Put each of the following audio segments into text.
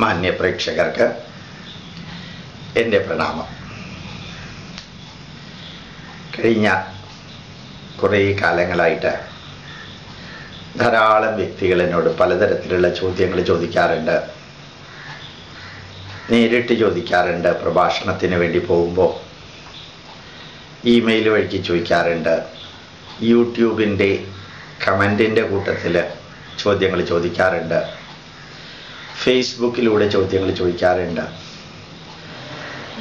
മാന്യ പ്രേക്ഷകർക്ക് എൻ്റെ പ്രണാമം. കഴിഞ്ഞ കുറേ കാലങ്ങളായിട്ട് ധാരാളം വ്യക്തികൾ എന്നോട് പലതരത്തിലുള്ള ചോദ്യങ്ങൾ ചോദിക്കാറുണ്ട്. നേരിട്ട് ചോദിക്കാറുണ്ട്, പ്രഭാഷണത്തിന് വേണ്ടി പോകുമ്പോൾ ഇമെയിൽ വഴിക്ക് ചോദിക്കാറുണ്ട്, യൂട്യൂബിൻ്റെ കമൻറ്റിൻ്റെ കൂട്ടത്തിൽ ചോദ്യങ്ങൾ ചോദിക്കാറുണ്ട്, ഫേസ്ബുക്കിലൂടെ ചോദ്യങ്ങൾ ചോദിക്കാറുണ്ട്.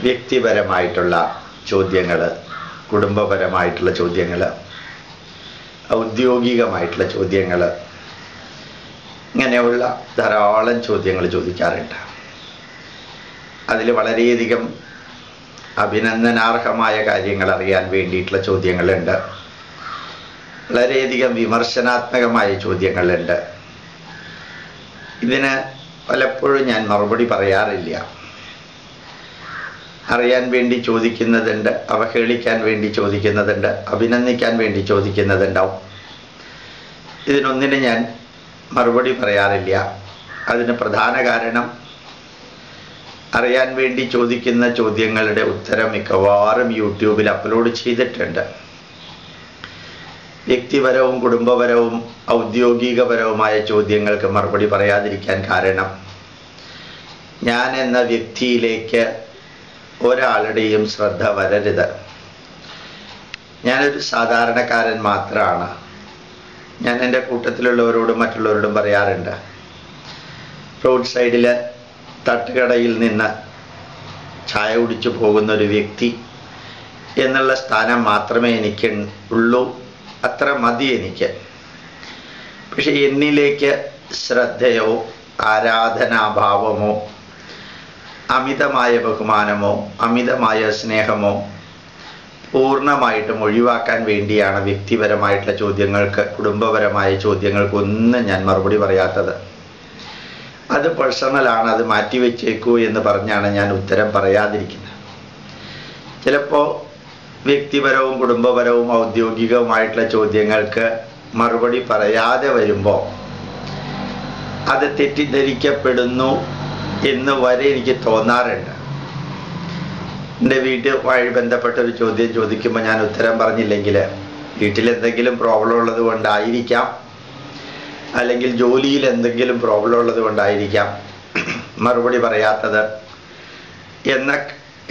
വ്യക്തിപരമായിട്ടുള്ള ചോദ്യങ്ങൾ, കുടുംബപരമായിട്ടുള്ള ചോദ്യങ്ങൾ, ഔദ്യോഗികമായിട്ടുള്ള ചോദ്യങ്ങൾ, ഇങ്ങനെയുള്ള ധാരാളം ചോദ്യങ്ങൾ ചോദിക്കാറുണ്ട്. അതിൽ വളരെയധികം അഭിനന്ദനാർഹമായ കാര്യങ്ങൾ അറിയാൻ വേണ്ടിയിട്ടുള്ള ചോദ്യങ്ങളുണ്ട്, വളരെയധികം വിമർശനാത്മകമായ ചോദ്യങ്ങളുണ്ട്. ഇതിന് പലപ്പോഴും ഞാൻ മറുപടി പറയാറില്ല. അറിയാൻ വേണ്ടി ചോദിക്കുന്നതുണ്ട്, അവഹേളിക്കാൻ വേണ്ടി ചോദിക്കുന്നതുണ്ട്, അഭിനന്ദിക്കാൻ വേണ്ടി ചോദിക്കുന്നതുണ്ടാവും. ഇതിനൊന്നിന് ഞാൻ മറുപടി പറയാറില്ല. അതിന് പ്രധാന കാരണം, അറിയാൻ വേണ്ടി ചോദിക്കുന്ന ചോദ്യങ്ങളുടെ ഉത്തരം മിക്കവാറും യൂട്യൂബിൽ അപ്ലോഡ് ചെയ്തിട്ടുണ്ട്. വ്യക്തിപരവും കുടുംബപരവും ഔദ്യോഗികപരവുമായ ചോദ്യങ്ങൾക്ക് മറുപടി പറയാതിരിക്കാൻ കാരണം, ഞാൻ എന്ന വ്യക്തിയിലേക്ക് ഒരാളുടെയും ശ്രദ്ധ വരരുത്. ഞാനൊരു സാധാരണക്കാരൻ മാത്രമാണ്. ഞാൻ എൻ്റെ കൂട്ടത്തിലുള്ളവരോടും മറ്റുള്ളവരോടും പറയാറുണ്ട്, റോഡ് സൈഡിൽ തട്ടുകടയിൽ നിന്ന് ചായ കുടിച്ചു പോകുന്ന ഒരു വ്യക്തി എന്നുള്ള സ്ഥാനം മാത്രമേ എനിക്ക് ഉള്ളൂ. അത്ര മതി എനിക്ക്. പക്ഷെ എന്നിലേക്ക് ശ്രദ്ധയോ ആരാധനാഭാവമോ അമിതമായ ബഹുമാനമോ അമിതമായ സ്നേഹമോ പൂർണ്ണമായിട്ടും ഒഴിവാക്കാൻ വേണ്ടിയാണ് വ്യക്തിപരമായിട്ടുള്ള ചോദ്യങ്ങൾക്ക്, കുടുംബപരമായ ചോദ്യങ്ങൾക്കൊന്നും ഞാൻ മറുപടി പറയാത്തത്. അത് പേഴ്സണലാണ്, അത് മാറ്റിവെച്ചേക്കൂ എന്ന് പറഞ്ഞാണ് ഞാൻ ഉത്തരം പറയാതിരിക്കുന്നത്. ചിലപ്പോൾ വ്യക്തിപരവും കുടുംബപരവും ഔദ്യോഗികവുമായിട്ടുള്ള ചോദ്യങ്ങൾക്ക് മറുപടി പറയാതെ വരുമ്പോൾ അത് തെറ്റിദ്ധരിക്കപ്പെടുന്നു എന്ന് വരെ എനിക്ക് തോന്നാറുണ്ട്. എൻ്റെ വീട്ടുമായി ബന്ധപ്പെട്ടൊരു ചോദ്യം ചോദിക്കുമ്പോൾ ഞാൻ ഉത്തരം പറഞ്ഞില്ലെങ്കിൽ വീട്ടിലെന്തെങ്കിലും പ്രോബ്ലം ഉള്ളത് കൊണ്ടായിരിക്കാം, അല്ലെങ്കിൽ ജോലിയിൽ എന്തെങ്കിലും പ്രോബ്ലം ഉള്ളത് കൊണ്ടായിരിക്കാം മറുപടി പറയാത്തത്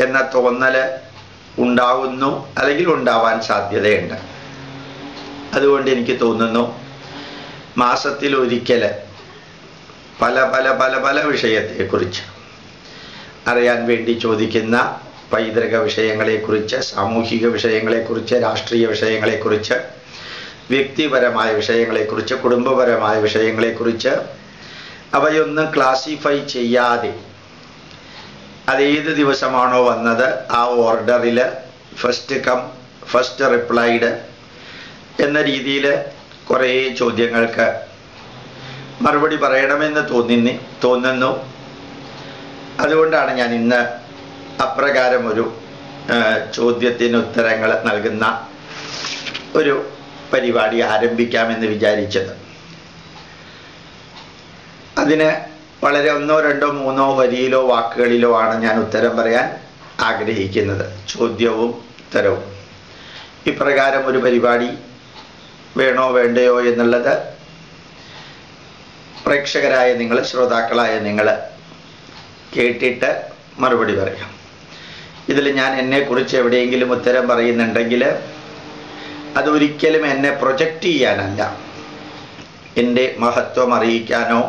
എന്ന തോന്നൽ ഉണ്ടാവുന്നു, അല്ലെങ്കിൽ ഉണ്ടാവാൻ സാധ്യതയുണ്ട്. അതുകൊണ്ട് എനിക്ക് തോന്നുന്നു, മാസത്തിൽ ഒരിക്കൽ പല പല പല പല വിഷയത്തെക്കുറിച്ച് അറിയാൻ വേണ്ടി ചോദിക്കുന്ന പൈതൃക വിഷയങ്ങളെക്കുറിച്ച്, സാമൂഹിക വിഷയങ്ങളെക്കുറിച്ച്, രാഷ്ട്രീയ വിഷയങ്ങളെക്കുറിച്ച്, വ്യക്തിപരമായ വിഷയങ്ങളെക്കുറിച്ച്, കുടുംബപരമായ വിഷയങ്ങളെക്കുറിച്ച് അവയൊന്നും ക്ലാസിഫൈ ചെയ്യാതെ അതേത് ദിവസമാണോ വന്നത് ആ ഓർഡറിൽ ഫസ്റ്റ് കം ഫസ്റ്റ് റിപ്ലൈഡ് എന്ന രീതിയിൽ കുറേ ചോദ്യങ്ങൾക്ക് മറുപടി പറയണമെന്ന് തോന്നുന്നു. അതുകൊണ്ടാണ് ഞാൻ ഇന്ന് അപ്രകാരം ഒരു ചോദ്യത്തിന് ഉത്തരങ്ങൾ നൽകുന്ന ഒരു പരിപാടി ആരംഭിക്കാമെന്ന് വിചാരിച്ചത്. അതിന് വളരെ 1, 2, 3 വരിയിലോ വാക്കുകളിലോ ആണ് ഞാൻ ഉത്തരം പറയാൻ ആഗ്രഹിക്കുന്നത്. ചോദ്യവും ഉത്തരവും. ഇപ്രകാരം ഒരു പരിപാടി വേണോ വേണ്ടയോ എന്നുള്ളത് പ്രേക്ഷകരായ നിങ്ങൾ, ശ്രോതാക്കളായ നിങ്ങൾ കേട്ടിട്ട് മറുപടി പറയാം. ഇതിൽ ഞാൻ എന്നെക്കുറിച്ച് എവിടെയെങ്കിലും ഉത്തരം പറയുന്നുണ്ടെങ്കിൽ അതൊരിക്കലും എന്നെ പ്രൊജക്റ്റ് ചെയ്യാനല്ല, എൻ്റെ മഹത്വം അറിയിക്കാനോ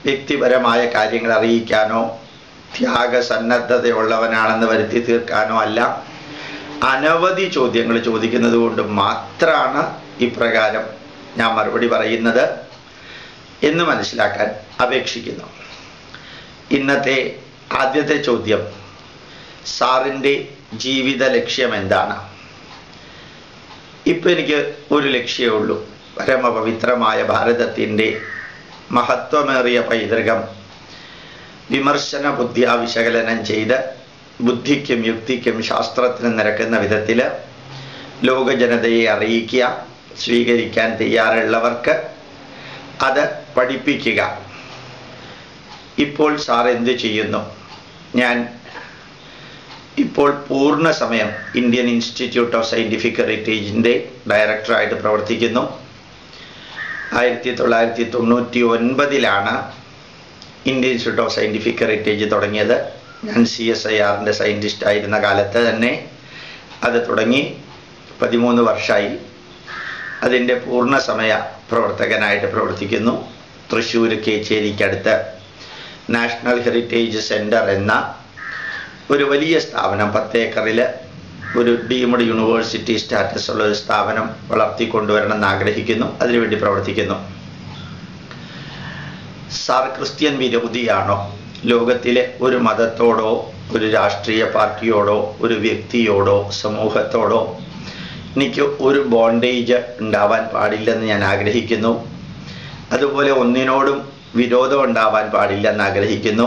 വ്യക്തിപരമായ കാര്യങ്ങൾ അറിയിക്കാനോ ത്യാഗസന്നദ്ധതയുള്ളവനാണെന്ന് വരുത്തി തീർക്കാനോ അല്ല. അനവധി ചോദ്യങ്ങൾ ചോദിക്കുന്നത് കൊണ്ട് മാത്രമാണ് ഇപ്രകാരം ഞാൻ മറുപടി പറയുന്നത് എന്ന് മനസ്സിലാക്കാൻ അപേക്ഷിക്കുന്നു. ഇന്നത്തെ ആദ്യത്തെ ചോദ്യം, സാറിൻ്റെ ജീവിത ലക്ഷ്യം എന്താണ്? ഇപ്പം എനിക്ക് ഒരു ലക്ഷ്യമേ ഉള്ളൂ, പരമപവിത്രമായ ഭാരതത്തിൻ്റെ മഹത്വമേറിയ പൈതൃകം വിമർശന ബുദ്ധിയാ വിശകലനം ചെയ്ത് ബുദ്ധിക്കും യുക്തിക്കും ശാസ്ത്രത്തിനും നിരക്കുന്ന വിധത്തിൽ ലോക ജനതയെ അറിയിക്കുക, സ്വീകരിക്കാൻ തയ്യാറുള്ളവർക്ക് അത് പഠിപ്പിക്കുക ഇപ്പോൾ സാർ എന്ത് ചെയ്യുന്നു? ഞാൻ ഇപ്പോൾ പൂർണ്ണ സമയം ഇന്ത്യൻ ഇൻസ്റ്റിറ്റ്യൂട്ട് ഓഫ് സയൻറ്റിഫിക് ഹെറിറ്റേജിൻ്റെ ഡയറക്ടറായിട്ട് പ്രവർത്തിക്കുന്നു. 1999 Indian institute of scientific heritage തുടങ്ങിയത്. ഞാൻ CSIRൻ്റെ സയൻറ്റിസ്റ്റ് ആയിരുന്ന കാലത്ത് തന്നെ അത് തുടങ്ങി. 13 വർഷമായി അതിൻ്റെ പൂർണ്ണ സമയ പ്രവർത്തകനായിട്ട് പ്രവർത്തിക്കുന്നു. തൃശ്ശൂർ കേച്ചേരിക്കടുത്ത് നാഷണൽ ഹെറിറ്റേജ് സെൻറ്റർ എന്ന ഒരു വലിയ സ്ഥാപനം, 10 ഏക്കറിൽ ഒരു ഡീംഡ് യൂണിവേഴ്സിറ്റി സ്റ്റാറ്റസ് ഉള്ള ഒരു സ്ഥാപനം വളർത്തിക്കൊണ്ടുവരണമെന്ന് ആഗ്രഹിക്കുന്നു. അതിനുവേണ്ടി പ്രവർത്തിക്കുന്നു. സാർ ക്രിസ്ത്യൻ വിരോധിയാണോ? ലോകത്തിലെ ഒരു മതത്തോടോ ഒരു രാഷ്ട്രീയ പാർട്ടിയോടോ ഒരു വ്യക്തിയോടോ സമൂഹത്തോടോ എനിക്ക് ഒരു ബോണ്ടേജ് ഉണ്ടാവാൻ പാടില്ലെന്ന് ഞാൻ ആഗ്രഹിക്കുന്നു. അതുപോലെ ഒന്നിനോടും വിരോധം ഉണ്ടാവാൻ പാടില്ലെന്ന് ആഗ്രഹിക്കുന്നു.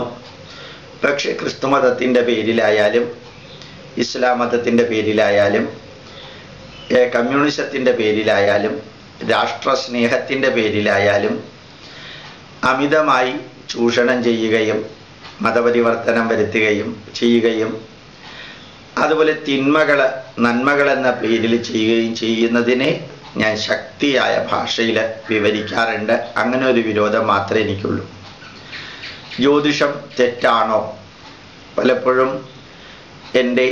പക്ഷേ ക്രിസ്തു മതത്തിൻ്റെ പേരിലായാലും ഇസ്ലാം മതത്തിൻ്റെ പേരിലായാലും കമ്മ്യൂണിസത്തിൻ്റെ പേരിലായാലും രാഷ്ട്രസ്നേഹത്തിൻ്റെ പേരിലായാലും അമിതമായി ചൂഷണം ചെയ്യുകയും മതപരിവർത്തനം വരുത്തുകയും ചെയ്യുകയും അതുപോലെ നന്മകൾ എന്ന പേരിൽ ചെയ്യുകയും ചെയ്യുന്നതിനെ ഞാൻ ശക്തിയായ ഭാഷയിൽ വിവരിക്കാറുണ്ട്. അങ്ങനെ ഒരു വിരോധം മാത്രമേ എനിക്കുള്ളൂ. ജ്യോതിഷം തെറ്റാണോ? പലപ്പോഴും എൻ്റെ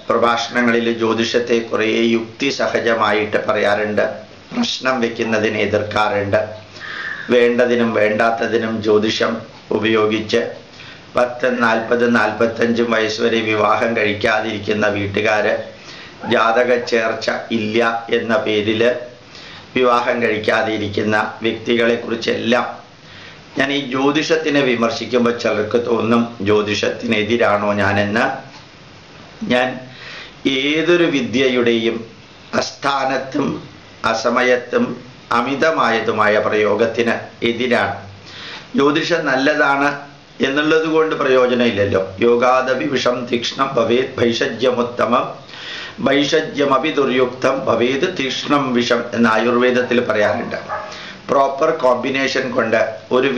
പ്രഭാഷണങ്ങളിൽ ജ്യോതിഷത്തെ കുറേ യുക്തിസഹജമായിട്ട് പറയാറുണ്ട്. പ്രശ്നം വയ്ക്കുന്നതിനെ എതിർക്കാറുണ്ട്. വേണ്ടതിനും വേണ്ടാത്തതിനും ജ്യോതിഷം ഉപയോഗിച്ച് 10, 40, 45 വയസ്സ് വരെ വിവാഹം കഴിക്കാതിരിക്കുന്ന വീട്ടുകാർ ജാതക ചേർച്ച ഇല്ല എന്ന പേരിൽ വിവാഹം കഴിക്കാതിരിക്കുന്ന വ്യക്തികളെക്കുറിച്ചെല്ലാം ഞാൻ ഈ ജ്യോതിഷത്തിനെ വിമർശിക്കുമ്പോൾ ചിലർക്ക് തോന്നും ജ്യോതിഷത്തിനെതിരാണോ ഞാനെന്ന്. ഞാൻ ഏതൊരു വിദ്യയുടെയും അസ്ഥാനത്തും അസമയത്തും അമിതമായതുമായ പ്രയോഗത്തിന് എതിരാണ്. ജ്യോതിഷം നല്ലതാണ് എന്നുള്ളത് കൊണ്ട് പ്രയോജനമില്ലല്ലോ. യോഗാദപി വിഷം തീക്ഷ്ണം ഭവേത് ഭൈഷജ്യമുത്തമം ഭൈഷജ്യമപി ദുർയുക്തം ഭവേത് തീക്ഷ്ണം വിഷം എന്ന് ആയുർവേദത്തിൽ പറയാറുണ്ട്. പ്രോപ്പർ കോമ്പിനേഷൻ കൊണ്ട് ഒരു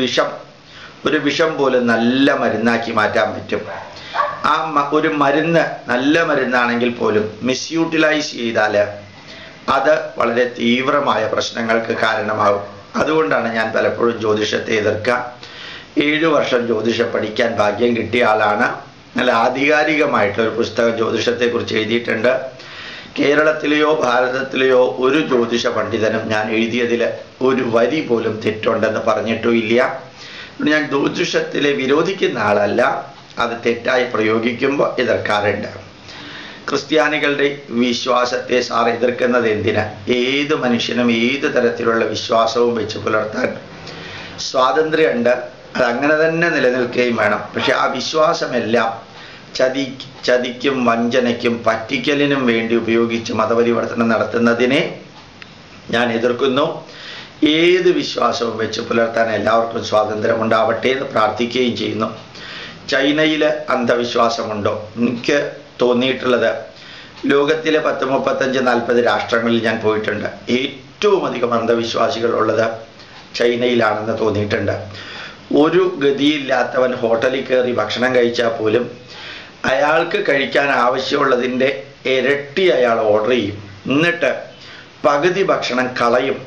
വിഷം പോലും നല്ല മരുന്നാക്കി മാറ്റാൻ പറ്റും. ആ ഒരു മരുന്ന് നല്ല മരുന്നാണെങ്കിൽ പോലും മിസ്യൂട്ടിലൈസ് ചെയ്താൽ അത് വളരെ തീവ്രമായ പ്രശ്നങ്ങൾക്ക് കാരണമാകും. അതുകൊണ്ടാണ് ഞാൻ പലപ്പോഴും ജ്യോതിഷത്തെ എതിർക്കുക. 7 വർഷം ജ്യോതിഷം പഠിക്കാൻ ഭാഗ്യം കിട്ടിയ ആളാണ്. നല്ല ആധികാരികമായിട്ടൊരു പുസ്തകം ജ്യോതിഷത്തെക്കുറിച്ച് എഴുതിയിട്ടുണ്ട്. കേരളത്തിലെയോ ഭാരതത്തിലെയോ ഒരു ജ്യോതിഷ പണ്ഡിതനും ഞാൻ എഴുതിയതിൽ ഒരു വരി പോലും തെറ്റുണ്ടെന്ന് പറഞ്ഞിട്ടുമില്ല. ഞാൻ ജ്യോതിഷത്തിലെ വിരോധിക്കുന്ന ആളല്ല, അത് തെറ്റായി പ്രയോഗിക്കുമ്പോൾ എതിർക്കാറുണ്ട്. ക്രിസ്ത്യാനികളുടെ വിശ്വാസത്തെ സാർ എതിർക്കുന്നത് എന്തിന്? ഏത് മനുഷ്യനും ഏത് തരത്തിലുള്ള വിശ്വാസവും വെച്ച് പുലർത്താൻ സ്വാതന്ത്ര്യമുണ്ട്. അതങ്ങനെ തന്നെ നിലനിൽക്കുകയും വേണം. പക്ഷെ ആ വിശ്വാസമെല്ലാം ചതിക്കും വഞ്ചനയ്ക്കും പറ്റിക്കലിനും വേണ്ടി ഉപയോഗിച്ച് മതപരിവർത്തനം നടത്തുന്നതിനെ ഞാൻ എതിർക്കുന്നു. ഏത് വിശ്വാസവും വെച്ച് പുലർത്താൻ എല്ലാവർക്കും സ്വാതന്ത്ര്യം ഉണ്ടാവട്ടെ എന്ന് പ്രാർത്ഥിക്കുകയും ചെയ്യുന്നു. ചൈനയിൽ അന്ധവിശ്വാസമുണ്ടോ? എനിക്ക് തോന്നിയിട്ടുള്ളത് ലോകത്തിലെ 10, 35, 40 രാഷ്ട്രങ്ങളിൽ ഞാൻ പോയിട്ടുണ്ട്. ഏറ്റവും അധികം അന്ധവിശ്വാസികളുള്ളത് ചൈനയിലാണെന്ന് തോന്നിയിട്ടുണ്ട്. ഒരു ഗതിയില്ലാത്തവൻ ഹോട്ടലിൽ കയറി ഭക്ഷണം കഴിച്ചാൽ പോലും അയാൾക്ക് കഴിക്കാൻ ആവശ്യമുള്ളതിൻ്റെ ഇരട്ടി അയാൾ ഓർഡർ ചെയ്യും. എന്നിട്ട് പകുതി ഭക്ഷണം കളയും.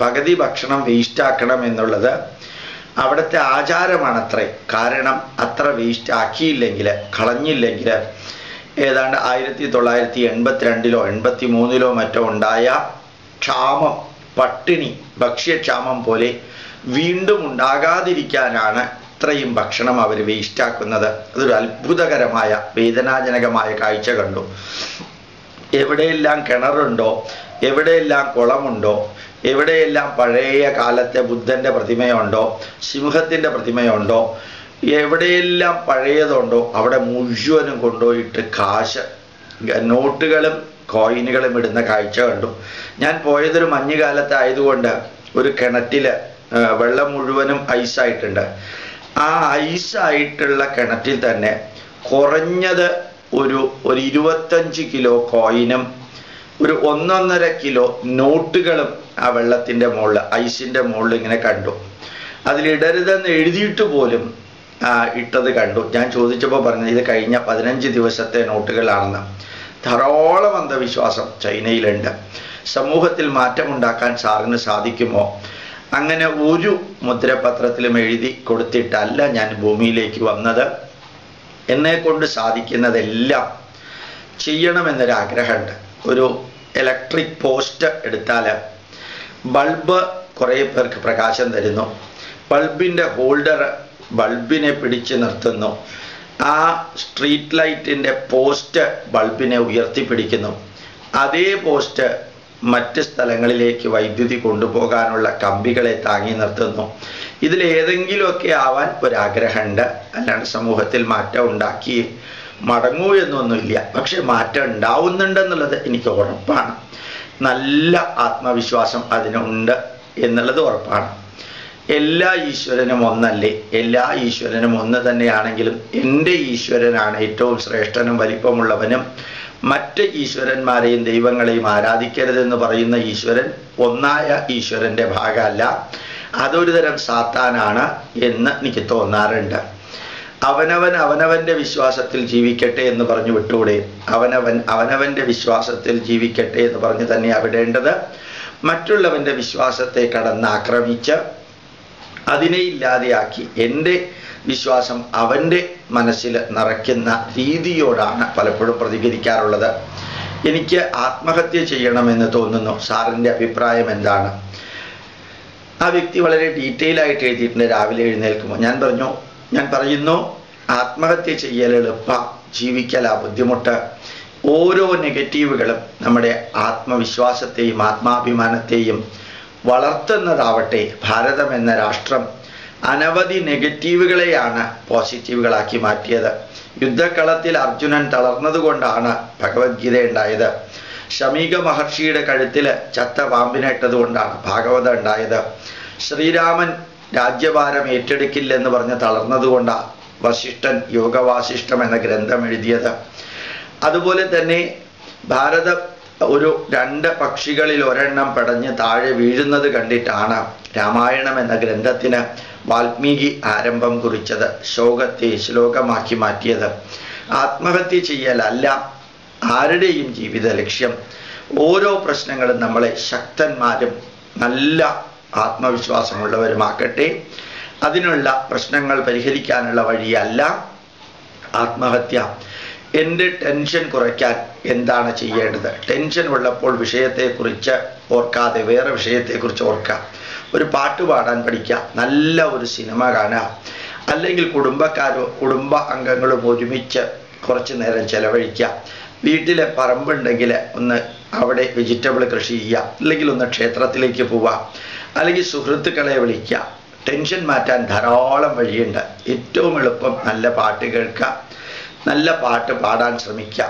പകുതി ഭക്ഷണം വേസ്റ്റാക്കണം എന്നുള്ളത് അവിടുത്തെ ആചാരമാണത്രേ. കാരണം അത്ര വേസ്റ്റ് ആക്കിയില്ലെങ്കിൽ, കളഞ്ഞില്ലെങ്കിൽ ഏതാണ്ട് 1982 83 മറ്റോ ഉണ്ടായ ക്ഷാമം, പട്ടിണി, ഭക്ഷ്യക്ഷാമം പോലെ വീണ്ടും ഉണ്ടാകാതിരിക്കാനാണ് ഇത്രയും ഭക്ഷണം അവർ വേസ്റ്റാക്കുന്നത്. അതൊരു അത്ഭുതകരമായ വേദനാജനകമായ കാഴ്ച കണ്ടു. എവിടെയെല്ലാം കിണറുണ്ടോ, എവിടെയെല്ലാം കുളമുണ്ടോ, എവിടെയെല്ലാം പഴയ കാലത്തെ ബുദ്ധൻ്റെ പ്രതിമയുണ്ടോ, സിംഹത്തിൻ്റെ പ്രതിമയുണ്ടോ, എവിടെയെല്ലാം പഴയതുണ്ടോ അവിടെ മുഴുവനും കൊണ്ടുപോയിട്ട് കാശ്, നോട്ടുകളും കോയിനുകളും ഇടുന്ന കാഴ്ച കണ്ടു. ഞാൻ പോയതൊരു മഞ്ഞുകാലത്തായതുകൊണ്ട് ഒരു കിണറ്റിൽ വെള്ളം മുഴുവനും ഐസായിട്ടുണ്ട്. ആ ഐസായിട്ടുള്ള കിണറ്റിൽ തന്നെ കുറഞ്ഞത് ഒരു 25 കിലോ കോയിനും ഒരു 1.5 കിലോ നോട്ടുകളും ആ വെള്ളത്തിൻ്റെ മുകളിൽ, ഐസിൻ്റെ മുകളിൽ ഇങ്ങനെ കണ്ടു. അതിലിടരുതെന്ന് എഴുതിയിട്ട് പോലും ഇട്ടത് കണ്ടു. ഞാൻ ചോദിച്ചപ്പോൾ പറഞ്ഞത് ഇത് കഴിഞ്ഞ 15 ദിവസത്തെ നോട്ടുകളാണെന്ന്. ധാരാളം അന്ധവിശ്വാസം ചൈനയിലുണ്ട്. സമൂഹത്തിൽ മാറ്റമുണ്ടാക്കാൻ സാറിന് സാധിക്കുമോ? അങ്ങനെ ഒരു മുദ്രപത്രത്തിലും എഴുതി കൊടുത്തിട്ടല്ല ഞാൻ ഭൂമിയിലേക്ക് വന്നത്. എന്നെക്കൊണ്ട് സാധിക്കുന്നതെല്ലാം ചെയ്യണമെന്നൊരാഗ്രഹമുണ്ട്. ഒരു ഇലക്ട്രിക് പോസ്റ്റ് എടുത്താൽ ബൾബ് കുറേ പേർക്ക് പ്രകാശം തരുന്നു. ബൾബിൻ്റെ ഹോൾഡർ ബൾബിനെ പിടിച്ച് നിർത്തുന്നു. ആ സ്ട്രീറ്റ് ലൈറ്റിൻ്റെ പോസ്റ്റ് ബൾബിനെ ഉയർത്തിപ്പിടിക്കുന്നു. അതേ പോസ്റ്റ് മറ്റ് സ്ഥലങ്ങളിലേക്ക് വൈദ്യുതി കൊണ്ടുപോകാനുള്ള കമ്പികളെ താങ്ങി നിർത്തുന്നു. ഇതിലേതെങ്കിലുമൊക്കെ ആവാൻ ഒരാഗ്രഹമുണ്ട്. അല്ലാണ്ട് സമൂഹത്തിൽ മാറ്റം ഉണ്ടാക്കി മടങ്ങൂ എന്നൊന്നുമില്ല. പക്ഷെ മാറ്റം ഉണ്ടാവുന്നുണ്ടെന്നുള്ളത് എനിക്ക് ഉറപ്പാണ്. നല്ല ആത്മവിശ്വാസം അതിനുണ്ട് എന്നുള്ളത് ഉറപ്പാണ്. എല്ലാ ഈശ്വരനും ഒന്നല്ലേ? എല്ലാ ഈശ്വരനും ഒന്ന് തന്നെയാണെങ്കിലും എൻ്റെ ഈശ്വരനാണ് ഏറ്റവും ശ്രേഷ്ഠനും വലിപ്പമുള്ളവനും. മറ്റ് ഈശ്വരന്മാരെയും ദൈവങ്ങളെയും ആരാധിക്കരുതെന്ന് പറയുന്ന ഈശ്വരൻ ഒന്നായ ഈശ്വരൻ്റെ ഭാഗമല്ല, അതൊരു തരം സാത്താനാണ് എന്ന് എനിക്ക് തോന്നാറുണ്ട്. അവനവൻ്റെ വിശ്വാസത്തിൽ ജീവിക്കട്ടെ എന്ന് പറഞ്ഞു വിട്ടൂടെ? അവനവൻ്റെ വിശ്വാസത്തിൽ ജീവിക്കട്ടെ എന്ന് പറഞ്ഞു തന്നെയാണ് വിടേണ്ടത്. മറ്റുള്ളവൻ്റെ വിശ്വാസത്തെ കടന്നാക്രമിച്ച് അതിനെ ഇല്ലാതെയാക്കി എൻ്റെ വിശ്വാസം അവൻ്റെ മനസ്സിൽ നിറയ്ക്കുന്ന രീതിയോടാണ് പലപ്പോഴും പ്രതികരിക്കാറുള്ളത്. എനിക്ക് ആത്മഹത്യ ചെയ്യണമെന്ന് തോന്നുന്നു. സാറിൻ്റെ അഭിപ്രായം എന്താണ്? ആ വ്യക്തി വളരെ ഡീറ്റെയിൽ ആയിട്ട് എഴുതിയിട്ടുണ്ട്. രാവിലെ എഴുന്നേൽക്കുമ്പോൾ ഞാൻ പറയുന്നു ആത്മഹത്യ ചെയ്യൽ എളുപ്പ, ജീവിക്കലാ ബുദ്ധിമുട്ട്. ഓരോ നെഗറ്റീവുകളും നമ്മുടെ ആത്മവിശ്വാസത്തെയും ആത്മാഭിമാനത്തെയും വളർത്തുന്നതാവട്ടെ. ഭാരതം എന്ന രാഷ്ട്രം അനവധി നെഗറ്റീവുകളെയാണ് പോസിറ്റീവുകളാക്കി മാറ്റിയത്. യുദ്ധക്കളത്തിൽ അർജുനൻ തളർന്നതുകൊണ്ടാണ് ഭഗവത്ഗീത ഉണ്ടായത്. ശമീക മഹർഷിയുടെ കഴുത്തിൽ ചത്ത പാമ്പിനിട്ടതുകൊണ്ടാണ് ഭാഗവതം ഉണ്ടായത്. ശ്രീരാമൻ രാജ്യഭാരം ഏറ്റെടുക്കില്ലെന്ന് പറഞ്ഞ് തളർന്നതുകൊണ്ടാണ് വസിഷ്ഠൻ യോഗവാസിഷ്ഠം എന്ന ഗ്രന്ഥം എഴുതിയത്. അതുപോലെ തന്നെ ഭാരതം ഒരു 2 പക്ഷികളിൽ ഒരെണ്ണം പടഞ്ഞ് താഴെ വീഴുന്നത് കണ്ടിട്ടാണ് രാമായണം എന്ന ഗ്രന്ഥത്തിന് വാൽമീകി ആരംഭം കുറിച്ചത്, ശോകത്തെ ശ്ലോകമാക്കി മാറ്റിയത്. ആത്മഹത്യ ചെയ്യലല്ല ആരുടെയും ജീവിത ലക്ഷ്യം. ഓരോ പ്രശ്നങ്ങളും നമ്മളെ ശക്തന്മാരും നല്ല ആത്മവിശ്വാസമുള്ളവരുമാക്കട്ടെ. അതിനുള്ള പ്രശ്നങ്ങൾ പരിഹരിക്കാനുള്ള വഴിയല്ല ആത്മഹത്യ. എൻ്റെ ടെൻഷൻ കുറയ്ക്കാൻ എന്താണ് ചെയ്യേണ്ടത്? ടെൻഷൻ ഉള്ളപ്പോൾ വിഷയത്തെക്കുറിച്ച് ഓർക്കാതെ വേറെ വിഷയത്തെക്കുറിച്ച് ഓർക്കുക. ഒരു പാട്ട് പാടാൻ പഠിക്കുക, നല്ല ഒരു സിനിമ കാണുക, അല്ലെങ്കിൽ കുടുംബ അംഗങ്ങളും ഒരുമിച്ച് കുറച്ച് നേരം ചെലവഴിക്കുക. വീട്ടിലെ പറമ്പുണ്ടെങ്കിൽ ഒന്ന് അവിടെ വെജിറ്റബിൾ കൃഷി ചെയ്യുക, അല്ലെങ്കിൽ ഒന്ന് ക്ഷേത്രത്തിലേക്ക് പോവുക, അല്ലെങ്കിൽ സുഹൃത്തുക്കളെ വിളിക്കുക. ടെൻഷൻ മാറ്റാൻ ധാരാളം വഴിയുണ്ട്. ഏറ്റവും എളുപ്പം നല്ല പാട്ട് കേൾക്കുക, നല്ല പാട്ട് പാടാൻ ശ്രമിക്കുക.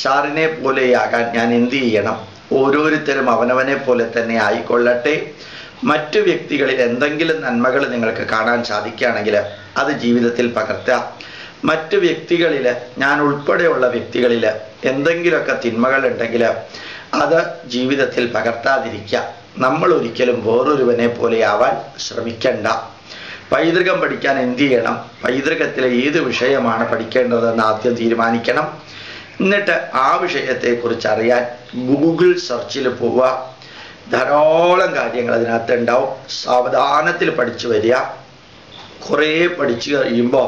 സാറിനെ പോലെയാകാൻ ഞാൻ എന്ത് ചെയ്യണം? ഓരോരുത്തരും അവനവനെ പോലെ തന്നെ ആയിക്കൊള്ളട്ടെ. മറ്റു വ്യക്തികളിൽ എന്തെങ്കിലും നന്മകൾ നിങ്ങൾക്ക് കാണാൻ സാധിക്കുകയാണെങ്കിൽ അത് ജീവിതത്തിൽ പകർത്തുക. മറ്റു വ്യക്തികളിൽ, ഞാൻ ഉൾപ്പെടെയുള്ള വ്യക്തികളിൽ എന്തെങ്കിലുമൊക്കെ തിന്മകൾ ഉണ്ടെങ്കിൽ അത് ജീവിതത്തിൽ പകർത്താതിരിക്കുക. നമ്മൾ ഒരിക്കലും വേറൊരുവനെ പോലെ ആവാൻ ശ്രമിക്കണ്ട. പൈതൃകം പഠിക്കാൻ എന്ത് ചെയ്യണം? പൈതൃകത്തിലെ ഏത് വിഷയമാണ് പഠിക്കേണ്ടതെന്ന് ആദ്യം തീരുമാനിക്കണം. എന്നിട്ട് ആ വിഷയത്തെക്കുറിച്ച് അറിയാൻ ഗൂഗിൾ സെർച്ചിൽ പോവുക. ധാരാളം കാര്യങ്ങൾ അതിനകത്ത് ഉണ്ടാവും. സാവധാനത്തിൽ പഠിച്ചു വരിക. കുറേ പഠിച്ചു കഴിയുമ്പോൾ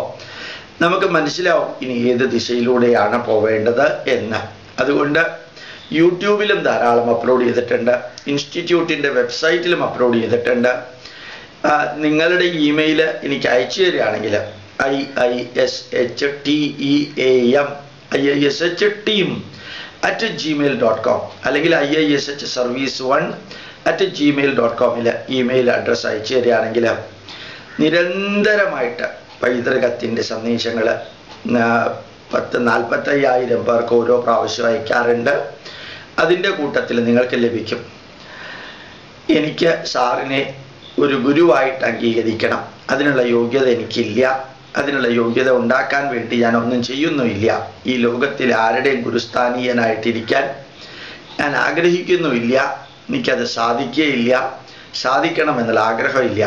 നമുക്ക് മനസ്സിലാവും ഇനി ഏത് ദിശയിലൂടെയാണ് പോവേണ്ടത് എന്ന്. അതുകൊണ്ട് യൂട്യൂബിലും ധാരാളം അപ്ലോഡ് ചെയ്തിട്ടുണ്ട്, ഇൻസ്റ്റിറ്റ്യൂട്ടിൻ്റെ വെബ്സൈറ്റിലും അപ്ലോഡ് ചെയ്തിട്ടുണ്ട്. നിങ്ങളുടെ ഇമെയിൽ എനിക്ക് അയച്ചു തരികയാണെങ്കിൽ iishsteam@gmail.com അല്ലെങ്കിൽ iishservice1@gmail.com ഇമെയിൽ അഡ്രസ്സ് അയച്ചു തരികയാണെങ്കിൽ നിരന്തരമായിട്ട് പൈതൃകത്തിൻ്റെ സന്ദേശങ്ങൾ 40-45,000 പേർക്ക് ഓരോ പ്രാവശ്യം അയക്കാറുണ്ട്. അതിൻ്റെ കൂട്ടത്തിൽ നിങ്ങൾക്ക് ലഭിക്കും. എനിക്ക് സാറിനെ ഒരു ഗുരുവായിട്ട് അംഗീകരിക്കണം, അതിനുള്ള യോഗ്യത എനിക്കില്ല. അതിനുള്ള യോഗ്യത ഉണ്ടാക്കാൻ വേണ്ടി ഞാനൊന്നും ചെയ്യുന്നുമില്ല. ഈ ലോകത്തിൽ ആരുടെയും ഗുരുസ്ഥാനീയനായിട്ടിരിക്കാൻ ഞാൻ ആഗ്രഹിക്കുന്നുമില്ല. എനിക്കത് സാധിക്കുകയില്ല, സാധിക്കണമെന്നുള്ള ആഗ്രഹമില്ല.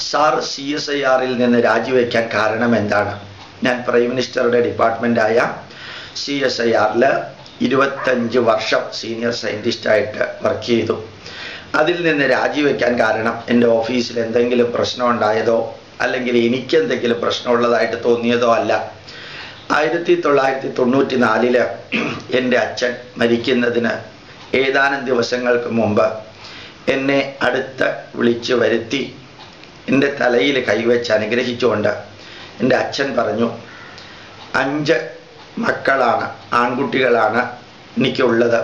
സാർ CSIR-ൽ നിന്ന് രാജിവെക്കാൻ കാരണം എന്താണ്? ഞാൻ പ്രൈം മിനിസ്റ്ററുടെ ഡിപ്പാർട്ട്മെൻറ്റായ CSIR-ൽ 25 വർഷം സീനിയർ സയൻറ്റിസ്റ്റായിട്ട് വർക്ക് ചെയ്തു. അതിൽ നിന്ന് രാജിവെക്കാൻ കാരണം എൻ്റെ ഓഫീസിൽ എന്തെങ്കിലും പ്രശ്നം ഉണ്ടായതോ അല്ലെങ്കിൽ എനിക്കെന്തെങ്കിലും പ്രശ്നമുള്ളതായിട്ട് തോന്നിയതോ അല്ല. 1994 എൻ്റെ അച്ഛൻ മരിക്കുന്നതിന് ഏതാനും ദിവസങ്ങൾക്ക് മുമ്പ് എന്നെ അടുത്ത് വിളിച്ചു വരുത്തി എൻ്റെ തലയിൽ കൈവച്ച് അനുഗ്രഹിച്ചുകൊണ്ട് എൻ്റെ അച്ഛൻ പറഞ്ഞു, 5 മക്കളാണ്, ആൺകുട്ടികളാണ് എനിക്കുള്ളത്,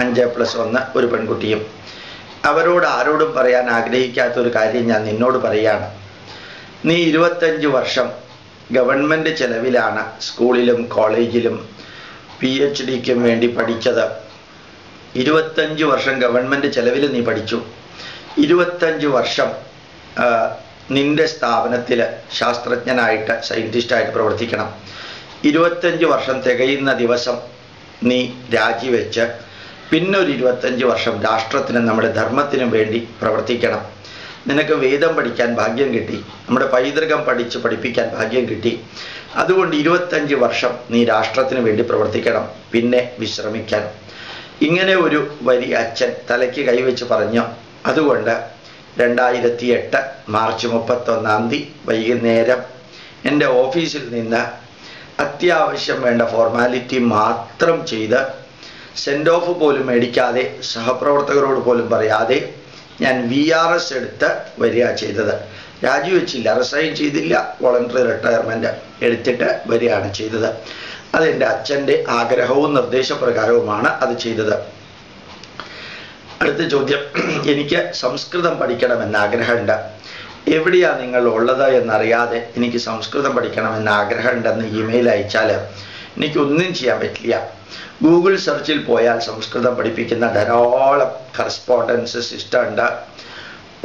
5+1 ഒരു പെൺകുട്ടിയും. അവരോട് ആരോടും പറയാൻ ആഗ്രഹിക്കാത്തൊരു കാര്യം ഞാൻ നിന്നോട് പറയാണ്. നീ 25 വർഷം ഗവൺമെൻറ് ചെലവിലാണ് സ്കൂളിലും കോളേജിലും PhD-ക്കും വേണ്ടി പഠിച്ചത്. 25 വർഷം ഗവൺമെൻറ് ചെലവിൽ നീ പഠിച്ചു. 25 വർഷം നിൻ്റെ സ്ഥാപനത്തിൽ ശാസ്ത്രജ്ഞനായിട്ട് സയൻറ്റിസ്റ്റായിട്ട് പ്രവർത്തിക്കണം. 25 വർഷം തികയുന്ന ദിവസം നീ രാജിവെച്ച് പിന്നൊരു 25 വർഷം രാഷ്ട്രത്തിനും നമ്മുടെ ധർമ്മത്തിനും വേണ്ടി പ്രവർത്തിക്കണം. നിനക്ക് വേദം പഠിക്കാൻ ഭാഗ്യം കിട്ടി, നമ്മുടെ പൈതൃകം പഠിപ്പിക്കാൻ ഭാഗ്യം കിട്ടി. അതുകൊണ്ട് 25 വർഷം നീ രാഷ്ട്രത്തിന് വേണ്ടി പ്രവർത്തിക്കണം, പിന്നെ വിശ്രമിക്കാൻ. ഇങ്ങനെ ഒരു വരി അച്ഛൻ തലയ്ക്ക് കൈവച്ച് പറഞ്ഞു. അതുകൊണ്ട് 2008 മാർച്ച് 31 വൈകുന്നേരം എൻ്റെ ഓഫീസിൽ നിന്ന് അത്യാവശ്യം വേണ്ട ഫോർമാലിറ്റി മാത്രം ചെയ്ത് സെൻഡ് ഓഫ് പോലും മേടിക്കാതെ സഹപ്രവർത്തകരോട് പോലും പറയാതെ ഞാൻ VRS എടുത്ത് വരിക ചെയ്തത്. രാജിവെച്ചില്ല, റിസൈൻ ചെയ്തില്ല, വോളണ്ടറി റിട്ടയർമെൻറ്റ് എടുത്തിട്ട് വരികയാണ് ചെയ്തത്. അതെൻ്റെ അച്ഛൻ്റെ ആഗ്രഹവും നിർദ്ദേശപ്രകാരവുമാണ് അത് ചെയ്തത്. അടുത്ത ചോദ്യം, എനിക്ക് സംസ്കൃതം പഠിക്കണമെന്ന് ആഗ്രഹമുണ്ട്. എവിടെയാണ് നിങ്ങൾ ഉള്ളത് എന്നറിയാതെ എനിക്ക് സംസ്കൃതം പഠിക്കണമെന്ന് ആഗ്രഹമുണ്ടെന്ന് ഇമെയിൽ അയച്ചാൽ എനിക്കൊന്നും ചെയ്യാൻ പറ്റില്ല. ഗൂഗിൾ സെർച്ചിൽ പോയാൽ സംസ്കൃതം പഠിപ്പിക്കുന്ന ധാരാളം കറസ്പോണ്ടൻസ് സിസ്റ്റം ഉണ്ട്,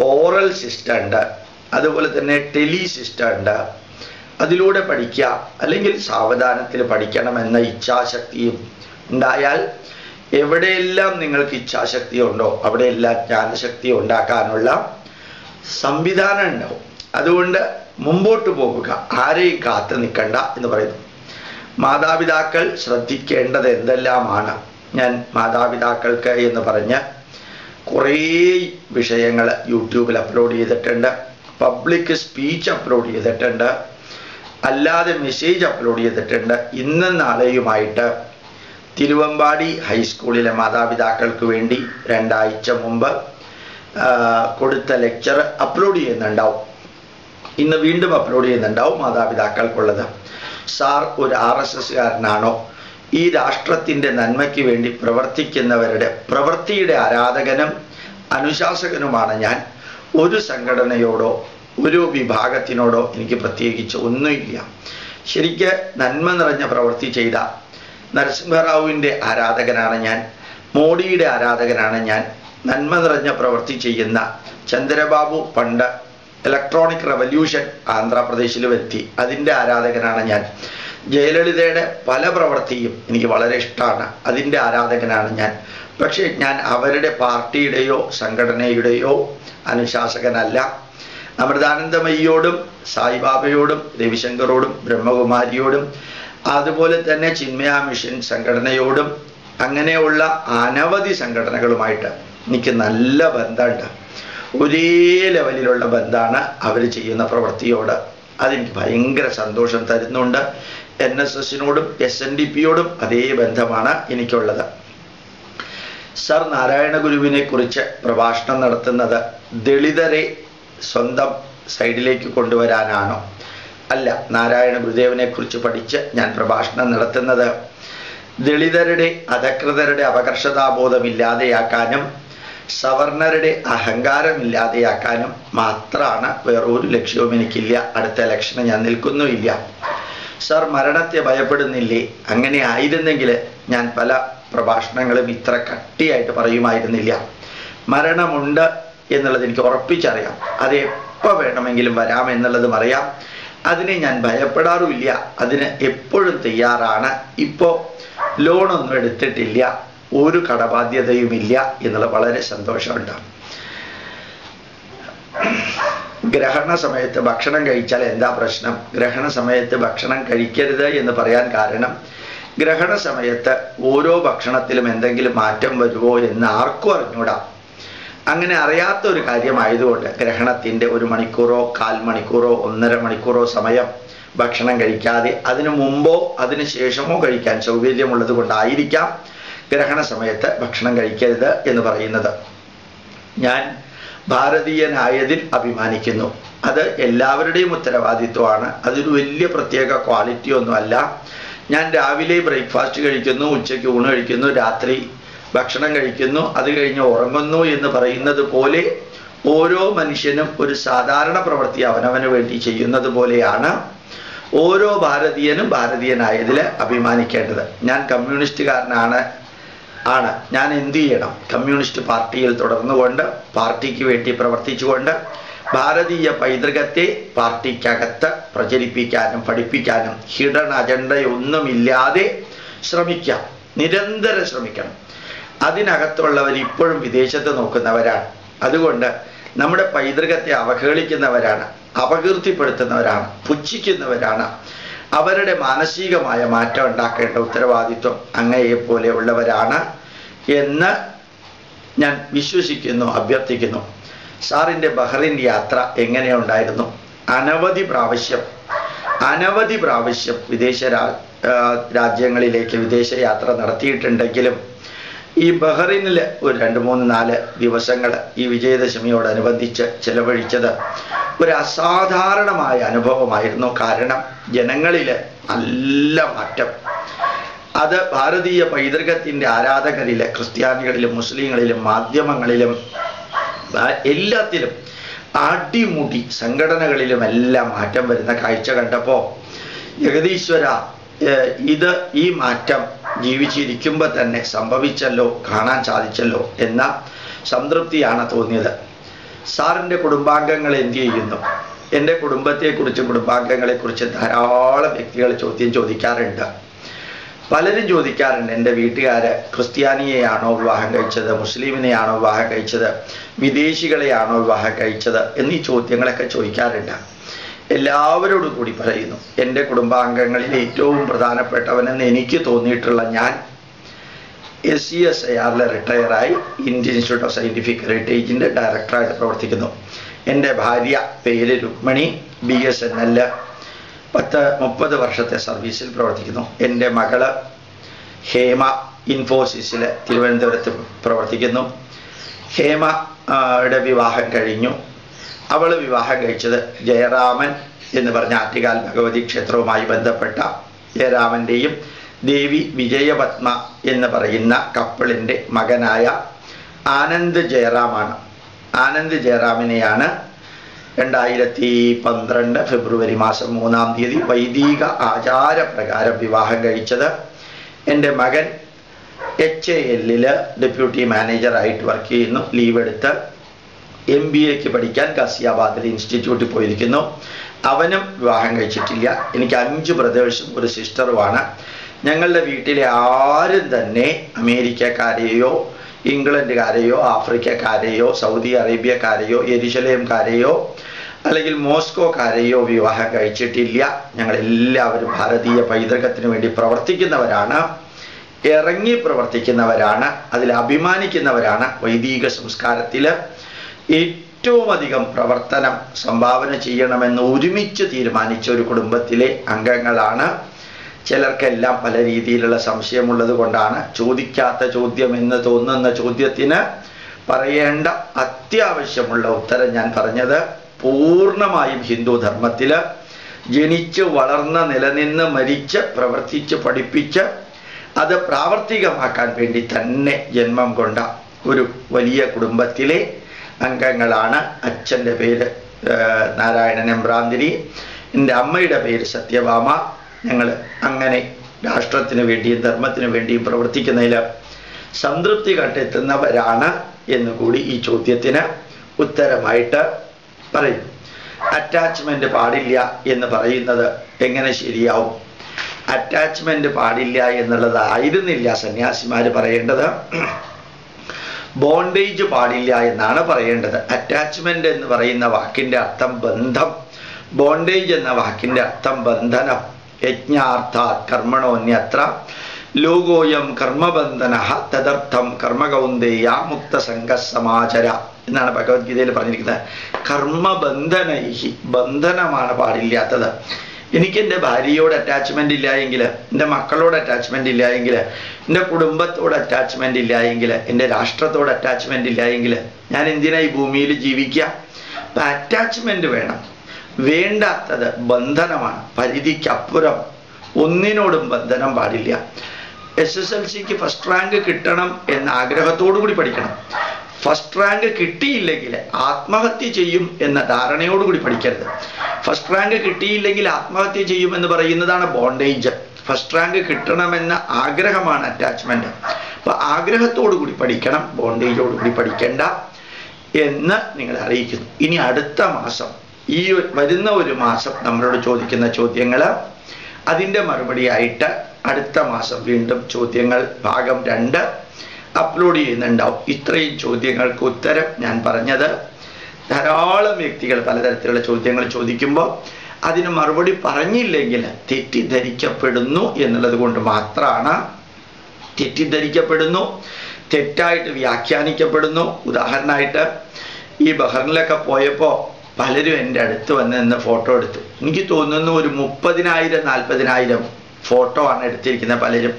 ഓറൽ സിസ്റ്റം ഉണ്ട്, അതുപോലെ തന്നെ ടെലി സിസ്റ്റം ഉണ്ട്. അതിലൂടെ പഠിക്കുക, അല്ലെങ്കിൽ സാവധാനത്തിൽ പഠിക്കണമെന്ന ഇച്ഛാശക്തിയും ഉണ്ടായാൽ എവിടെയെല്ലാം നിങ്ങൾക്ക് ഇച്ഛാശക്തി ഉണ്ടോ അവിടെയെല്ലാം ജ്ഞാനശക്തി ഉണ്ടാക്കാനുള്ള സംവിധാനം ഉണ്ടാവും. അതുകൊണ്ട് മുമ്പോട്ട് പോകുക, ആരെയും കാത്തു നിൽക്കണ്ട എന്ന് പറയുന്നു. മാതാപിതാക്കൾ ശ്രദ്ധിക്കേണ്ടത് എന്തെല്ലാമാണ്? ഞാൻ മാതാപിതാക്കൾക്ക് എന്ന് പറഞ്ഞ് കുറേ വിഷയങ്ങൾ യൂട്യൂബിൽ അപ്ലോഡ് ചെയ്തിട്ടുണ്ട്, പബ്ലിക് സ്പീച്ച് അപ്ലോഡ് ചെയ്തിട്ടുണ്ട്, അല്ലാതെ മെസ്സേജ് അപ്ലോഡ് ചെയ്തിട്ടുണ്ട്. ഇന്നും നാളെയുമായിട്ട് തിരുവമ്പാടി ഹൈസ്കൂളിലെ മാതാപിതാക്കൾക്ക് വേണ്ടി 2 ആഴ്ച മുമ്പ് കൊടുത്ത ലെക്ചർ അപ്ലോഡ് ചെയ്യുന്നുണ്ടാവും. ഇന്ന് വീണ്ടും അപ്ലോഡ് ചെയ്യുന്നുണ്ടാവും മാതാപിതാക്കൾക്കുള്ളത്. സാർ ഒരു RSSകാരനാണോ? ഈ രാഷ്ട്രത്തിൻ്റെ നന്മയ്ക്ക് വേണ്ടി പ്രവർത്തിക്കുന്നവരുടെ പ്രവൃത്തിയുടെ ആരാധകനും അനുശാസകനുമാണ് ഞാൻ. ഒരു സംഘടനയോടോ ഒരു വിഭാഗത്തിനോടോ എനിക്ക് പ്രത്യേകിച്ച് ഒന്നുമില്ല. ശരിക്ക് നന്മ നിറഞ്ഞ പ്രവൃത്തി ചെയ്ത നരസിംഹറാവുവിൻ്റെ ആരാധകനാണ് ഞാൻ, മോഡിയുടെ ആരാധകനാണ് ഞാൻ. നന്മ നിറഞ്ഞ പ്രവൃത്തി ചെയ്യുന്ന ചന്ദ്രബാബു പണ്ട് ഇലക്ട്രോണിക് റവല്യൂഷൻ ആന്ധ്രാപ്രദേശിൽ വരുത്തി, അതിൻ്റെ ആരാധകനാണ് ഞാൻ. ജയലളിതയുടെ പല പ്രവൃത്തിയും എനിക്ക് വളരെ ഇഷ്ടമാണ്, അതിൻ്റെ ആരാധകനാണ് ഞാൻ. പക്ഷേ ഞാൻ അവരുടെ പാർട്ടിയുടെയോ സംഘടനയുടെയോ അനുശാസകനല്ല. അമൃതാനന്ദമയിയോടും സായിബാബയോടും രവിശങ്കറോടും ബ്രഹ്മകുമാരിയോടും അതുപോലെ തന്നെ ചിന്മയ മിഷൻ സംഘടനയോടും അങ്ങനെയുള്ള അനവധി സംഘടനകളുമായിട്ട് എനിക്ക് നല്ല ബന്ധമുണ്ട്. ഒരേ ലെവലിലുള്ള ബന്ധമാണ് അവർ ചെയ്യുന്ന പ്രവൃത്തിയോട്. അതെനിക്ക് ഭയങ്കര സന്തോഷം തരുന്നുണ്ട്. NSSനോടും SNDPയോടും അതേ ബന്ധമാണ് എനിക്കുള്ളത്. സർ, നാരായണ ഗുരുവിനെ കുറിച്ച് പ്രഭാഷണം നടത്തുന്നത് ദളിതരെ സ്വന്തം സൈഡിലേക്ക് കൊണ്ടുവരാനാണോ? അല്ല, നാരായണ ഗുരുദേവനെ കുറിച്ച് പഠിച്ച് ഞാൻ പ്രഭാഷണം നടത്തുന്നത് ദളിതരുടെ അധകൃതരുടെ അപകർഷതാബോധം ഇല്ലാതെയാക്കാനും സവർണരുടെ അഹങ്കാരം ഇല്ലാതെയാക്കാനും മാത്രമാണ്. വേറൊരു ലക്ഷ്യവും എനിക്കില്ല. അടുത്ത ഇലക്ഷന് ഞാൻ നിൽക്കുന്നുമില്ല. സർ, മരണത്തെ ഭയപ്പെടുന്നില്ലേ? അങ്ങനെ ആയിരുന്നെങ്കിൽ ഞാൻ പല പ്രഭാഷണങ്ങളും ഇത്ര കട്ടിയായിട്ട് പറയുമായിരുന്നില്ല. മരണമുണ്ട് എന്നുള്ളത് എനിക്ക് ഉറപ്പിച്ചറിയാം. അത് എപ്പോൾ വേണമെങ്കിലും വരാമെന്നുള്ളതും അറിയാം. അതിനെ ഞാൻ ഭയപ്പെടാറുമില്ല. അതിന് എപ്പോഴും തയ്യാറാണ്. ഇപ്പോൾ ലോണൊന്നും എടുത്തിട്ടില്ല, ഒരു കടബാധ്യതയുമില്ല എന്നുള്ള വളരെ സന്തോഷമുണ്ട്. ഗ്രഹണ സമയത്ത് ഭക്ഷണം കഴിച്ചാൽ എന്താ പ്രശ്നം? ഗ്രഹണ സമയത്ത് ഭക്ഷണം കഴിക്കരുത് എന്ന് പറയാൻ കാരണം, ഗ്രഹണ സമയത്ത് ഓരോ ഭക്ഷണത്തിലും എന്തെങ്കിലും മാറ്റം വരുമോ എന്ന് ആർക്കും അറിഞ്ഞൂടാ. അങ്ങനെ അറിയാത്ത ഒരു കാര്യമായതുകൊണ്ട് ഗ്രഹണത്തിൻ്റെ 1 മണിക്കൂറോ 1/4 മണിക്കൂറോ 1.5 മണിക്കൂറോ സമയം ഭക്ഷണം കഴിക്കാതെ അതിനു മുമ്പോ അതിന് ശേഷമോ കഴിക്കാൻ സൗകര്യമുള്ളത് കൊണ്ടായിരിക്കാം ഗ്രഹണ സമയത്ത് ഭക്ഷണം കഴിക്കരുത് എന്ന് പറയുന്നത്. ഞാൻ ഭാരതീയനായതിൽ അഭിമാനിക്കുന്നു. അത് എല്ലാവരുടെയും ഉത്തരവാദിത്വമാണ്. അതൊരു വലിയ പ്രത്യേക ക്വാളിറ്റി ഒന്നുമല്ല. ഞാൻ രാവിലെ ബ്രേക്ക്ഫാസ്റ്റ് കഴിക്കുന്നു, ഉച്ചയ്ക്ക് ഊണ് കഴിക്കുന്നു, രാത്രി ഭക്ഷണം കഴിക്കുന്നു, അത് കഴിഞ്ഞ് ഉറങ്ങുന്നു എന്ന് പറയുന്നത് പോലെ ഓരോ മനുഷ്യനും ഒരു സാധാരണ പ്രവൃത്തി അവനവന് വേണ്ടി ചെയ്യുന്നത് പോലെയാണ് ഓരോ ഭാരതീയനും ഭാരതീയനായതിൽ അഭിമാനിക്കേണ്ടത്. ഞാൻ കമ്മ്യൂണിസ്റ്റുകാരനാണ്. ഞാൻ എന്തു ചെയ്യണം? കമ്മ്യൂണിസ്റ്റ് പാർട്ടിയിൽ തുടർന്നുകൊണ്ട് പാർട്ടിക്ക് വേണ്ടി പ്രവർത്തിച്ചുകൊണ്ട് ഭാരതീയ പൈതൃകത്തെ പാർട്ടിക്കകത്ത് പ്രചരിപ്പിക്കാനും പഠിപ്പിക്കാനും ഹിഡൻ അജണ്ടയൊന്നുമില്ലാതെ ശ്രമിക്കാം, നിരന്തരം ശ്രമിക്കണം. അതിനകത്തുള്ളവർ ഇപ്പോഴും വിദേശത്ത് നോക്കുന്നവരാണ്. അതുകൊണ്ട് നമ്മുടെ പൈതൃകത്തെ അവഹേളിക്കുന്നവരാണ്, അപകീർത്തിപ്പെടുത്തുന്നവരാണ്, പുച്ഛിക്കുന്നവരാണ്. അവരുടെ മാനസികമായ മാറ്റം ഉണ്ടാക്കേണ്ട ഉത്തരവാദിത്വം അങ്ങയെപ്പോലെ ഉള്ളവരാണ് എന്ന് ഞാൻ വിശ്വസിക്കുന്നു, അഭ്യർത്ഥിക്കുന്നു. സാറിൻ്റെ ബഹ്റിൻ യാത്ര എങ്ങനെയുണ്ടായിരുന്നു? അനവധി പ്രാവശ്യം വിദേശ രാജ്യങ്ങളിലേക്ക് വിദേശ യാത്ര നടത്തിയിട്ടുണ്ടെങ്കിലും ഈ ബഹ്റിനിൽ ഒരു 2-3-4 ദിവസങ്ങൾ ഈ വിജയദശമിയോടനുബന്ധിച്ച് ചെലവഴിച്ചത് ഒരു അസാധാരണമായ അനുഭവമായിരുന്നു. കാരണം ജനങ്ങളിൽ നല്ല മാറ്റം. അത് ഭാരതീയ പൈതൃകത്തിൻ്റെ ആരാധകരിൽ, ക്രിസ്ത്യാനികളിലും മുസ്ലിങ്ങളിലും മാധ്യമങ്ങളിലും എല്ലാത്തിലും അടിമുടി സംഘടനകളിലും എല്ലാം മാറ്റം വരുന്ന കാഴ്ച കണ്ടപ്പോൾ ജഗദീശ്വര, ഈ മാറ്റം ജീവിച്ചിരിക്കുമ്പോൾ തന്നെ സംഭവിച്ചല്ലോ, കാണാൻ സാധിച്ചല്ലോ എന്ന സംതൃപ്തിയാണ് തോന്നിയത്. സാറിൻ്റെ കുടുംബാംഗങ്ങൾ എന്ത് ചെയ്യുന്നു? എൻ്റെ കുടുംബത്തെക്കുറിച്ച്, കുടുംബാംഗങ്ങളെക്കുറിച്ച് ധാരാളം വ്യക്തികൾ ചോദിക്കാറുണ്ട്. പലരും ചോദിക്കാറുണ്ട്, എൻ്റെ വീട്ടുകാർ ക്രിസ്ത്യാനിയെയാണോ വിവാഹം കഴിച്ചത്, മുസ്ലിമിനെയാണോ വിവാഹം കഴിച്ചത്, വിദേശികളെയാണോ വിവാഹം കഴിച്ചത് എന്നീ ചോദ്യങ്ങളൊക്കെ ചോദിക്കാറുണ്ട്. എല്ലാവരോടും കൂടി പറയുന്നു, എൻ്റെ കുടുംബാംഗങ്ങളിൽ ഏറ്റവും പ്രധാനപ്പെട്ടവനെന്ന് എനിക്ക് തോന്നിയിട്ടുള്ള ഞാൻ SCSIR റിട്ടയറായി ഇന്ത്യൻ ഇൻസ്റ്റിറ്റ്യൂട്ട് ഓഫ് സയൻറ്റിഫിക് ഹെറിറ്റേജിൻ്റെ ഡയറക്ടറായിട്ട് പ്രവർത്തിക്കുന്നു. എൻ്റെ ഭാര്യ പേര് രുക്മിണി, BSNL 30 വർഷത്തെ സർവീസിൽ പ്രവർത്തിക്കുന്നു. എൻ്റെ മകള് ഹേമ ഇൻഫോസിസിൽ തിരുവനന്തപുരത്ത് പ്രവർത്തിക്കുന്നു. ഹേമയുടെ വിവാഹം കഴിഞ്ഞു. അവൾ വിവാഹം കഴിച്ചത് ജയറാമൻ എന്ന് പറഞ്ഞ ആറ്റുകാൽ ഭഗവതി ക്ഷേത്രവുമായി ബന്ധപ്പെട്ട ജയറാമൻ്റെയും ദേവി വിജയപത്മ എന്ന് പറയുന്ന കപ്പിളിൻ്റെ മകനായ ആനന്ദ് ജയറാമാണ്. ആനന്ദ് ജയറാമിനെയാണ് 2012 ഫെബ്രുവരി മാസം 3-ാം തീയതി വൈദിക ആചാരപ്രകാരം വിവാഹം കഴിച്ചത്. എൻ്റെ മകൻ HAL ഡെപ്യൂട്ടി മാനേജറായിട്ട് വർക്ക് ചെയ്യുന്നു. ലീവ് എടുത്ത് MBAക്ക് പഠിക്കാൻ ഗാസിയാബാദിൽ ഇൻസ്റ്റിറ്റ്യൂട്ടിൽ പോയിരിക്കുന്നു. അവനും വിവാഹം കഴിച്ചിട്ടില്ല. എനിക്ക് 5 ബ്രദേഴ്സും ഒരു സിസ്റ്ററുമാണ്. ഞങ്ങളുടെ വീട്ടിലെ ആരും തന്നെ അമേരിക്കക്കാരെയോ ഇംഗ്ലണ്ടുകാരെയോ ആഫ്രിക്കക്കാരെയോ സൗദി അറേബ്യക്കാരെയോ യെരുശലേംകാരെയോ അല്ലെങ്കിൽ മോസ്കോക്കാരെയോ വിവാഹം കഴിച്ചിട്ടില്ല. ഞങ്ങളെല്ലാവരും ഭാരതീയ പൈതൃകത്തിന് വേണ്ടി പ്രവർത്തിക്കുന്നവരാണ്, ഇറങ്ങി പ്രവർത്തിക്കുന്നവരാണ്, അതിൽ അഭിമാനിക്കുന്നവരാണ്. വൈദിക സംസ്കാരത്തിൽ ഏറ്റവും അധികം പ്രവർത്തനം സംഭാവന ചെയ്യണമെന്ന് ഒരുമിച്ച് തീരുമാനിച്ച ഒരു കുടുംബത്തിലെ അംഗങ്ങളാണ്. ചിലർക്കെല്ലാം പല രീതിയിലുള്ള സംശയമുള്ളത് കൊണ്ടാണ് ചോദിക്കാത്ത ചോദ്യം എന്ന് തോന്നുന്ന ചോദ്യത്തിന് പറയേണ്ട അത്യാവശ്യമുള്ള ഉത്തരം ഞാൻ പറഞ്ഞത്. പൂർണ്ണമായും ഹിന്ദു ധർമ്മത്തിൽ ജനിച്ച് വളർന്ന് നിലനിന്ന് മരിച്ച് പ്രവർത്തിച്ച് പഠിപ്പിച്ച് അത് പ്രാവർത്തികമാക്കാൻ വേണ്ടി തന്നെ ജന്മം കൊണ്ട ഒരു വലിയ കുടുംബത്തിലെ അംഗങ്ങളാണ്. അച്ഛൻ്റെ പേര് നാരായണൻ എമ്പ്രാന്തിരി, എൻ്റെ അമ്മയുടെ പേര് സത്യഭാമ. ഞങ്ങൾ അങ്ങനെ രാഷ്ട്രത്തിന് വേണ്ടിയും ധർമ്മത്തിന് വേണ്ടിയും പ്രവർത്തിക്കുന്നതിൽ സംതൃപ്തി കണ്ടെത്തുന്നവരാണ് എന്നുകൂടി ഈ ചോദ്യത്തിന് ഉത്തരമായിട്ട് പറയും. അറ്റാച്ച്മെൻറ്റ് പാടില്ല എന്ന് പറയുന്നത് എങ്ങനെ ശരിയാവും? അറ്റാച്ച്മെൻറ്റ് പാടില്ല എന്നുള്ളതായിരുന്നില്ല സന്യാസിമാർ പറയേണ്ടത്. ബോണ്ടേജ് പാടില്ല എന്നാണ് പറയേണ്ടത്. അറ്റാച്ച്മെന്റ് എന്ന് പറയുന്ന വാക്കിന്റെ അർത്ഥം ബന്ധം, ബോണ്ടേജ് എന്ന വാക്കിന്റെ അർത്ഥം ബന്ധനം. യജ്ഞാർത്ഥാത് കർമ്മണോന്യത്ര ലോകോയം കർമ്മബന്ധന തദർത്ഥം കർമ്മകൗന്ദേയ മുക്തസംഗ സമാചര എന്നാണ് ഭഗവത്ഗീതയിൽ പറഞ്ഞിരിക്കുന്നത്. കർമ്മബന്ധനൈഹി, ബന്ധനമാണ് പാടില്ലാത്തത്. എനിക്ക് എൻ്റെ ഭാര്യയോട് അറ്റാച്ച്മെന്റ് ഇല്ല എങ്കിൽ, എൻ്റെ മക്കളോട് അറ്റാച്ച്മെന്റ് ഇല്ല എങ്കിൽ, എൻ്റെ കുടുംബത്തോട് അറ്റാച്ച്മെന്റ് ഇല്ല എങ്കിൽ, എൻ്റെ രാഷ്ട്രത്തോട് അറ്റാച്ച്മെന്റ് ഇല്ല എങ്കിൽ ഞാൻ എന്തിനാ ഈ ഭൂമിയിൽ ജീവിക്കുക? അപ്പം അറ്റാച്ച്മെന്റ് വേണം. വേണ്ടാത്തത് ബന്ധനമാണ്. പരിധിക്കപ്പുറം ഒന്നിനോടും ബന്ധനം പാടില്ല. SSLCക്ക് ഫസ്റ്റ് റാങ്ക് കിട്ടണം എന്ന ആഗ്രഹത്തോടു കൂടി പഠിക്കണം. ഫസ്റ്റ് റാങ്ക് കിട്ടിയില്ലെങ്കിൽ ആത്മഹത്യ ചെയ്യും എന്ന ധാരണയോടുകൂടി പഠിക്കരുത്. ഫസ്റ്റ് റാങ്ക് കിട്ടിയില്ലെങ്കിൽ ആത്മഹത്യ ചെയ്യുമെന്ന് പറയുന്നതാണ് ബോണ്ടേജ്. ഫസ്റ്റ് റാങ്ക് കിട്ടണമെന്ന ആഗ്രഹമാണ് അറ്റാച്ച്മെന്റ്. അപ്പൊ ആഗ്രഹത്തോടു കൂടി പഠിക്കണം, ബോണ്ടേജോടുകൂടി പഠിക്കേണ്ട എന്ന് നിങ്ങളെ അറിയിക്കുന്നു. ഇനി അടുത്ത മാസം, ഈ വരുന്ന ഒരു മാസം നമ്മളോട് ചോദിക്കുന്ന ചോദ്യങ്ങൾ, അതിൻ്റെ മറുപടിയായിട്ട് അടുത്ത മാസം വീണ്ടും ചോദ്യങ്ങൾ ഭാഗം 2 അപ്ലോഡ് ചെയ്യുന്നുണ്ടാവും. ഇത്രയും ചോദ്യങ്ങൾക്ക് ഉത്തരം ഞാൻ പറഞ്ഞത്. ധാരാളം വ്യക്തികൾ പലതരത്തിലുള്ള ചോദ്യങ്ങൾ ചോദിക്കുമ്പോൾ അതിന് മറുപടി പറഞ്ഞില്ലെങ്കിൽ തെറ്റിദ്ധരിക്കപ്പെടുന്നു എന്നുള്ളത് കൊണ്ട് മാത്രമാണ്. തെറ്റിദ്ധരിക്കപ്പെടുന്നു, തെറ്റായിട്ട് വ്യാഖ്യാനിക്കപ്പെടുന്നു. ഉദാഹരണമായിട്ട് ഈ ബഹറിനിലൊക്കെ പോയപ്പോൾ പലരും എൻ്റെ അടുത്ത് വന്ന് നിന്ന് ഫോട്ടോ എടുത്തു. എനിക്ക് തോന്നുന്നു ഒരു 30,000-40,000 ഫോട്ടോ ആണ് എടുത്തിരിക്കുന്നത് പലരും.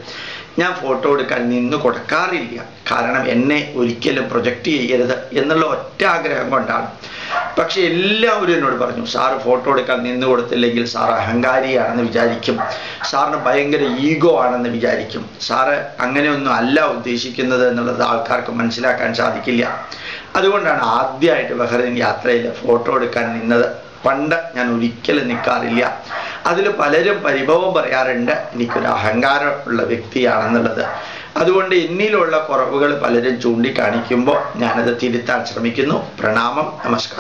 ഞാൻ ഫോട്ടോ എടുക്കാൻ നിന്ന് കൊടുക്കാറില്ല. കാരണം എന്നെ ഒരിക്കലും പ്രൊജക്റ്റ് ചെയ്യരുത് എന്നുള്ള ഒറ്റ ആഗ്രഹം കൊണ്ടാണ്. പക്ഷെ എല്ലാവരും എന്നോട് പറഞ്ഞു, സാറ് ഫോട്ടോ എടുക്കാൻ നിന്ന് കൊടുത്തില്ലെങ്കിൽ സാർ അഹങ്കാരിയാണെന്ന് വിചാരിക്കും, സാറിന് ഭയങ്കര ഈഗോ ആണെന്ന് വിചാരിക്കും, സാറ് അങ്ങനെയൊന്നും അല്ല ഉദ്ദേശിക്കുന്നത് എന്നുള്ളത് ആൾക്കാർക്ക് മനസ്സിലാക്കാൻ സാധിക്കില്ല. അതുകൊണ്ടാണ് ആദ്യമായിട്ട് ബഹ്റൈൻ യാത്രയിൽ ഫോട്ടോ എടുക്കാൻ നിന്നത്. പണ്ട് ഞാൻ ഒരിക്കലും നിൽക്കാറില്ല. അതിൽ പലരും പരിഭവം പറയാറുണ്ട്, എനിക്കൊരു അഹങ്കാരമുള്ള വ്യക്തിയാണെന്നുള്ളത്. അതുകൊണ്ട് എന്നിലുള്ള കുറവുകൾ പലരും ചൂണ്ടിക്കാണിക്കുമ്പോൾ ഞാനത് തിരുത്താൻ ശ്രമിക്കുന്നു. പ്രണാമം, നമസ്കാരം.